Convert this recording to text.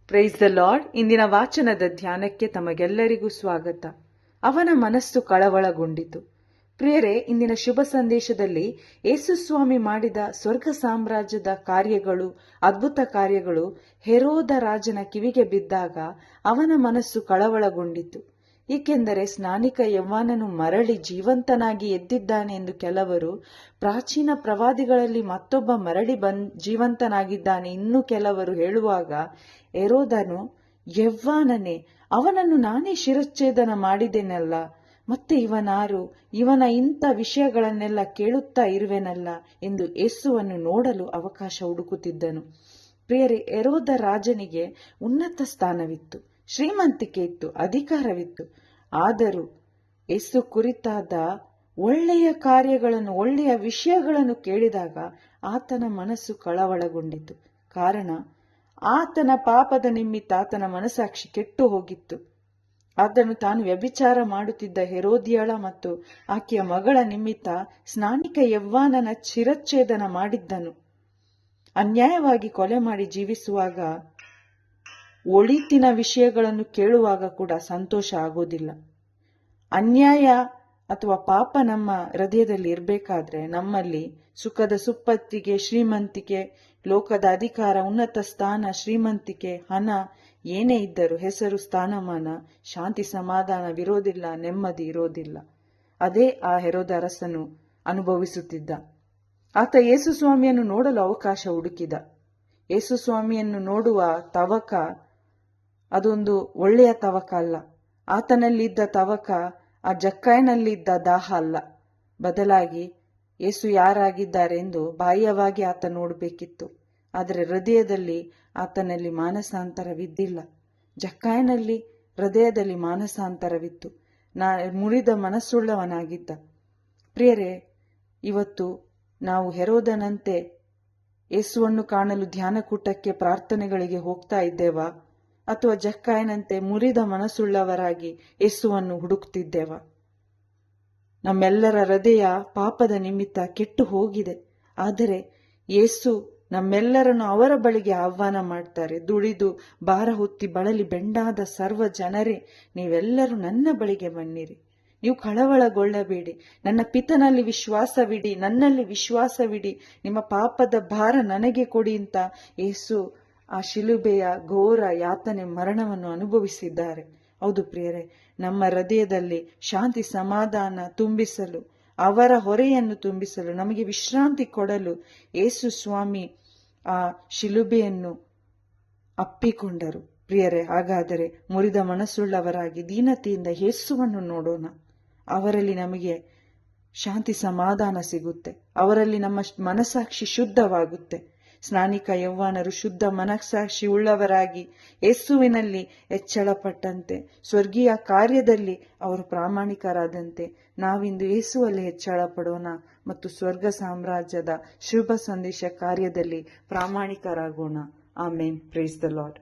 Price the lord. ಇಂದಿನ ವಾಚನದ ಧ್ಯಾನಕ್ಕೆ ತಮಗೆಲ್ಲರಿಗೂ ಸ್ವಾಗತ. ಅವನ ಮನಸ್ಸು ಕಳವಳಗೊಂಡಿತು. ಪ್ರಿಯರೇ, ಇಂದಿನ ಶುಭ ಸಂದೇಶದಲ್ಲಿ ಯೇಸುಸ್ವಾಮಿ ಮಾಡಿದ ಸ್ವರ್ಗ ಸಾಮ್ರಾಜ್ಯದ ಕಾರ್ಯಗಳು, ಅದ್ಭುತ ಕಾರ್ಯಗಳು ಹೆರೋದ ರಾಜನ ಕಿವಿಗೆ ಬಿದ್ದಾಗ ಅವನ ಮನಸ್ಸು ಕಳವಳಗೊಂಡಿತು. ಏಕೆಂದರೆ ಸ್ನಾನಿಕ ಯೌವನನು ಮರಳಿ ಜೀವಂತನಾಗಿ ಎದ್ದಿದ್ದಾನೆ ಎಂದು ಕೆಲವರು, ಪ್ರಾಚೀನ ಪ್ರವಾದಿಗಳಲ್ಲಿ ಮತ್ತೊಬ್ಬ ಮರಳಿ ಜೀವಂತನಾಗಿದ್ದಾನೆ ಇನ್ನೂ ಕೆಲವರು ಹೇಳುವಾಗ, ಹೆರೋದನು, ಯೌವನನೇ, ಅವನನ್ನು ನಾನೇ ಶಿರಚ್ಛೇದನ ಮಾಡಿದೆನಲ್ಲ, ಮತ್ತೆ ಇವನಾರು, ಇವನ ಇಂಥ ವಿಷಯಗಳನ್ನೆಲ್ಲ ಕೇಳುತ್ತಾ ಇರುವೆನಲ್ಲ ಎಂದು ಯೇಸುವನ್ನು ನೋಡಲು ಅವಕಾಶ ಹುಡುಕುತ್ತಿದ್ದನು. ಪ್ರಿಯರೇ, ಹೆರೋದ ರಾಜನಿಗೆ ಉನ್ನತ ಸ್ಥಾನವಿತ್ತು, ಶ್ರೀಮಂತಿಕೆ ಇತ್ತು, ಅಧಿಕಾರವಿತ್ತು. ಆದರೂ ಯೇಸು ಕುರಿತಾದ ಒಳ್ಳೆಯ ಕಾರ್ಯಗಳನ್ನು, ಒಳ್ಳೆಯ ವಿಷಯಗಳನ್ನು ಕೇಳಿದಾಗ ಆತನ ಮನಸ್ಸು ಕಳವಳಗೊಂಡಿತು. ಕಾರಣ, ಆತನ ಪಾಪದ ನಿಮಿತ್ತ ಆತನ ಮನಸ್ಸಾಕ್ಷಿ ಕೆಟ್ಟು ಹೋಗಿತ್ತು. ಆತನು ತಾನು ವ್ಯಭಿಚಾರ ಮಾಡುತ್ತಿದ್ದ ಹೆರೋದಿಯಳ ಮತ್ತು ಆಕೆಯ ಮಗಳ ನಿಮಿತ್ತ ಸ್ನಾನಿಕ ಯೌವನನ ಶಿರಚ್ಛೇದನ ಮಾಡಿದ್ದನು. ಅನ್ಯಾಯವಾಗಿ ಕೊಲೆ ಮಾಡಿ ಜೀವಿಸುವಾಗ, ಒಳಿತಿನ ವಿಷಯಗಳನ್ನು ಕೇಳುವಾಗ ಕೂಡ ಸಂತೋಷ ಆಗೋದಿಲ್ಲ. ಅನ್ಯಾಯ ಅಥವಾ ಪಾಪ ನಮ್ಮ ಹೃದಯದಲ್ಲಿ ಇರಬೇಕಾದ್ರೆ ನಮ್ಮಲ್ಲಿ ಸುಖದ ಸುಪ್ಪತ್ತಿಗೆ, ಶ್ರೀಮಂತಿಕೆ, ಲೋಕದ ಅಧಿಕಾರ, ಉನ್ನತ ಸ್ಥಾನ, ಶ್ರೀಮಂತಿಕೆ, ಹಣ ಏನೇ ಇದ್ದರೂ, ಹೆಸರು, ಸ್ಥಾನಮಾನ, ಶಾಂತಿ ಸಮಾಧಾನವಿರೋದಿಲ್ಲ, ನೆಮ್ಮದಿ ಇರೋದಿಲ್ಲ. ಅದೇ ಆ ಹೆರೋದ ಅರಸನು ಅನುಭವಿಸುತ್ತಿದ್ದ. ಆತ ಯೇಸುಸ್ವಾಮಿಯನ್ನು ನೋಡಲು ಅವಕಾಶ ಹುಡುಕಿದ. ಯೇಸುಸ್ವಾಮಿಯನ್ನು ನೋಡುವ ತವಕ ಅದೊಂದು ಒಳ್ಳೆಯ ತವಕ ಅಲ್ಲ. ಆತನಲ್ಲಿದ್ದ ತವಕ ಆ ಜಕ್ಕಾಯನಲ್ಲಿದ್ದ ದಾಹ ಅಲ್ಲ. ಬದಲಾಗಿ ಯೇಸು ಯಾರಾಗಿದ್ದಾರೆಂದು ಬಾಹ್ಯವಾಗಿ ಆತ ನೋಡಬೇಕಿತ್ತು. ಆದರೆ ಹೃದಯದಲ್ಲಿ ಆತನಲ್ಲಿ ಮಾನಸಾಂತರವಿದ್ದಿಲ್ಲ. ಜಕ್ಕಾಯನಲ್ಲಿ ಹೃದಯದಲ್ಲಿ ಮಾನಸಾಂತರವಿತ್ತು. ಮುರಿದ ಮನಸ್ಸುಳ್ಳವನಾಗಿದ್ದ. ಪ್ರಿಯರೇ, ಇವತ್ತು ನಾವು ಹೆರೋದನಂತೆ ಯೇಸುವನ್ನು ಕಾಣಲು ಧ್ಯಾನಕೂಟಕ್ಕೆ, ಪ್ರಾರ್ಥನೆಗಳಿಗೆ ಹೋಗ್ತಾ ಇದ್ದೇವಾ? ಅಥವಾ ಜಕ್ಕಾಯನಂತೆ ಮುರಿದ ಮನಸ್ಸುಳ್ಳವರಾಗಿ ಯೇಸುವನ್ನು ಹುಡುಕ್ತಿದ್ದೇವಾ? ನಮ್ಮೆಲ್ಲರ ಹೃದಯ ಪಾಪದ ನಿಮಿತ್ತ ಕೆಟ್ಟು ಹೋಗಿದೆ. ಆದರೆ ಯೇಸು ನಮ್ಮೆಲ್ಲರನ್ನು ಅವರ ಬಳಿಗೆ ಆಹ್ವಾನ ಮಾಡ್ತಾರೆ. ದುಡಿದು ಭಾರ ಹೊತ್ತಿ ಬಳಲಿ ಬೆಂಡಾದ ಸರ್ವ ಜನರೇ, ನೀವೆಲ್ಲರೂ ನನ್ನ ಬಳಿಗೆ ಬನ್ನಿರಿ. ನೀವು ಕಳವಳಗೊಳ್ಳಬೇಡಿ, ನನ್ನ ಪಿತನಲ್ಲಿ ವಿಶ್ವಾಸವಿಡಿ, ನನ್ನಲ್ಲಿ ವಿಶ್ವಾಸವಿಡಿ, ನಿಮ್ಮ ಪಾಪದ ಭಾರ ನನಗೆ ಕೊಡಿ ಅಂತ ಯೇಸು ಆ ಶಿಲುಬೆಯ ಘೋರ ಯಾತನೆ, ಮರಣವನ್ನು ಅನುಭವಿಸಿದ್ದಾರೆ. ಹೌದು ಪ್ರಿಯರೇ, ನಮ್ಮ ಹೃದಯದಲ್ಲಿ ಶಾಂತಿ ಸಮಾಧಾನ ತುಂಬಿಸಲು, ಅವರ ಹೊರೆಯನ್ನು ತುಂಬಿಸಲು, ನಮಗೆ ವಿಶ್ರಾಂತಿ ಕೊಡಲು ಯೇಸು ಸ್ವಾಮಿ ಆ ಶಿಲುಬೆಯನ್ನು ಅಪ್ಪಿಕೊಂಡರು. ಪ್ರಿಯರೇ, ಹಾಗಾದರೆ ಮುರಿದ ಮನಸ್ಸುಳ್ಳವರಾಗಿ ದೀನತೆಯಿಂದ ಯೇಸುವನ್ನು ನೋಡೋಣ. ಅವರಲ್ಲಿ ನಮಗೆ ಶಾಂತಿ ಸಮಾಧಾನ ಸಿಗುತ್ತೆ. ಅವರಲ್ಲಿ ನಮ್ಮ ಮನಸ್ಸಾಕ್ಷಿ ಶುದ್ಧವಾಗುತ್ತೆ. ಸ್ನಾನಿಕ ಯೌವನರು ಶುದ್ಧ ಮನಸ್ಸಾಕ್ಷಿ ಉಳ್ಳವರಾಗಿ ಯೇಸುವಿನಲ್ಲಿ ಹೆಚ್ಚಳಪಟ್ಟಂತೆ, ಸ್ವರ್ಗೀಯ ಕಾರ್ಯದಲ್ಲಿ ಅವರು ಪ್ರಾಮಾಣಿಕರಾದಂತೆ ನಾವಿಂದು ಯೇಸುವಲ್ಲಿ ಹೆಚ್ಚಳ ಪಡೋಣ ಮತ್ತು ಸ್ವರ್ಗ ಸಾಮ್ರಾಜ್ಯದ ಶುಭ ಸಂದೇಶ ಕಾರ್ಯದಲ್ಲಿ ಪ್ರಾಮಾಣಿಕರಾಗೋಣ. ಆಮೇನ್. Praise the lord.